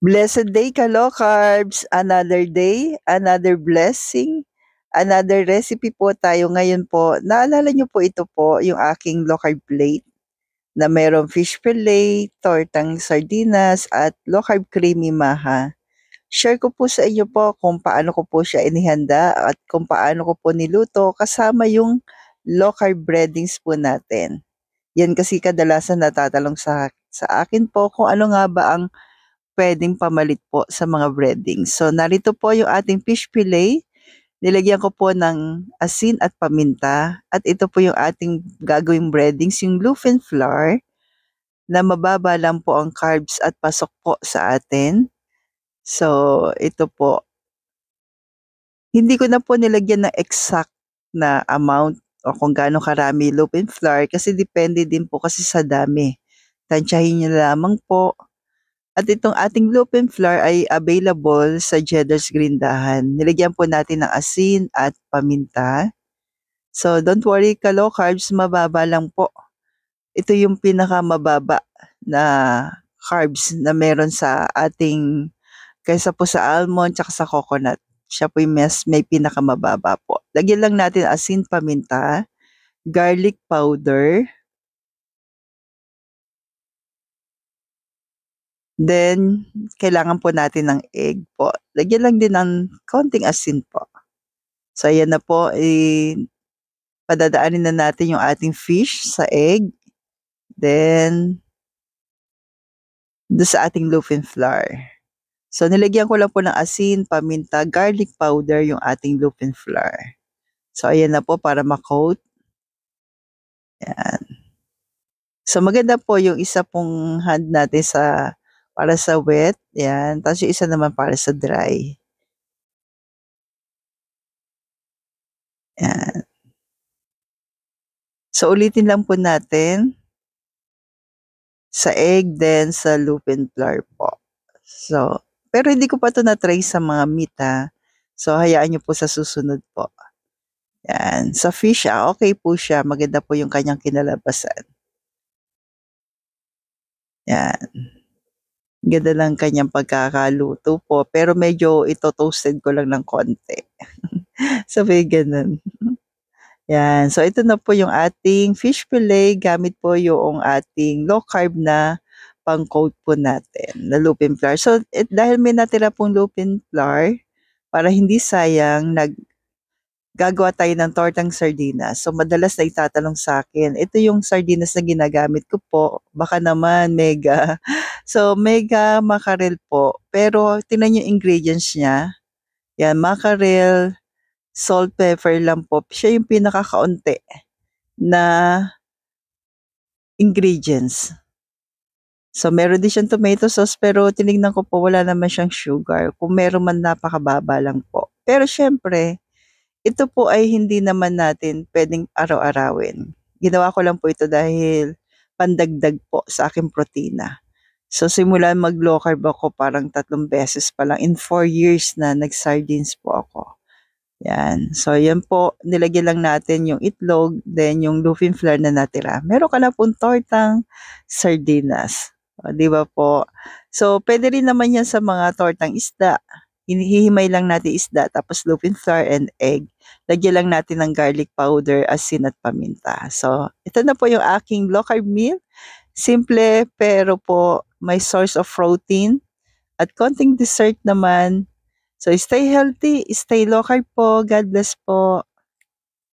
Blessed day ka, low carbs. Another day, another blessing, another recipe po tayo ngayon po. Naalala niyo po ito po, yung aking low carb plate na mayroong fish fillet, tortang sardinas, at low carb creamy maha. Share ko po sa inyo po kung paano ko po siya inihanda at kung paano ko po niluto kasama yung low carb breadings po natin. Yan kasi kadalasan natatalong sa akin po kung ano nga ba ang puwedeng pamalit po sa mga breadings. So, narito po yung ating fish fillet. Nilagyan ko po ng asin at paminta. At ito po yung ating gagawing breadings, yung bluefin flour na mababa lang po ang carbs at pasok po sa atin. So, ito po. Hindi ko na po nilagyan ng exact na amount o kung gaano karami bluefin flour kasi depende din po kasi sa dami. Tansyahin niyo lamang po. At itong ating lupin flour ay available sa Cheddar's Grindahan. Nilagyan po natin ng asin at paminta. So don't worry ka low carbs, mababa lang po. Ito yung pinakamababa na carbs na meron sa ating kaysa po sa almond tsaka sa coconut. Siya po yung may pinakamababa po. Lagyan lang natin asin, paminta, garlic powder, then kailangan po natin ng egg po. Lagyan lang din ng konting asin po. So ayan na po, padadaanin na natin yung ating fish sa egg. Then, doon sa ating loaf flour. So nilagyan ko lang po ng asin, paminta, garlic powder yung ating loaf flour. So ayan na po para ma-coat. Yan. So maganda po yung isa pong hand natin para sa wet. Yan. Tapos yung isa naman para sa dry. Yan. So ulitin lang po natin sa egg then sa lupin flour po. So, pero hindi ko pa 'to na-try sa mga meat So hayaan niyo po sa susunod po. Yan, sa fish okay po siya, maganda po yung kanyang kinalabasan. Yan. Ganda lang kanyang pagkakaluto po, pero medyo ito-toasted ko lang ng konti. Sabi gano'n. Yan. So, ito na po yung ating fish fillet gamit po yung ating low carb na pang-coat po natin na lupin flour. So, dahil may natira pong lupin flour, para hindi sayang, gagawa tayo ng tortang sardinas. So, madalas na itatanong sa akin, ito yung sardinas na ginagamit ko po, baka naman mega. So, mega mackerel po. Pero, tingnan yung ingredients niya. Yan, mackerel, salt, pepper lang po. Siya yung pinakakaunti na ingredients. So, meron din siyang tomato sauce pero tinignan ko po wala naman siyang sugar. Kung meron man napakababa lang po. Pero syempre, ito po ay hindi naman natin pwedeng araw-arawin. Ginawa ko lang po ito dahil pandagdag po sa aking protina. So, simula mag-low carb ako parang 3 beses pa lang. In 4 years na nag-sardines po ako. Yan. So, yan po. Nilagyan lang natin yung itlog, then yung lupin flour na natira. Meron ka na pong tortang sardinas. O, di ba po? So, pwede rin naman yan sa mga tortang isda. Hinihimay lang natin isda, tapos lupin flour and egg. Lagyan lang natin ng garlic powder, asin at paminta. So, ito na po yung aking low carb meal. Simple, pero po may source of protein at konting dessert naman. So, stay healthy, stay low carb po. God bless po.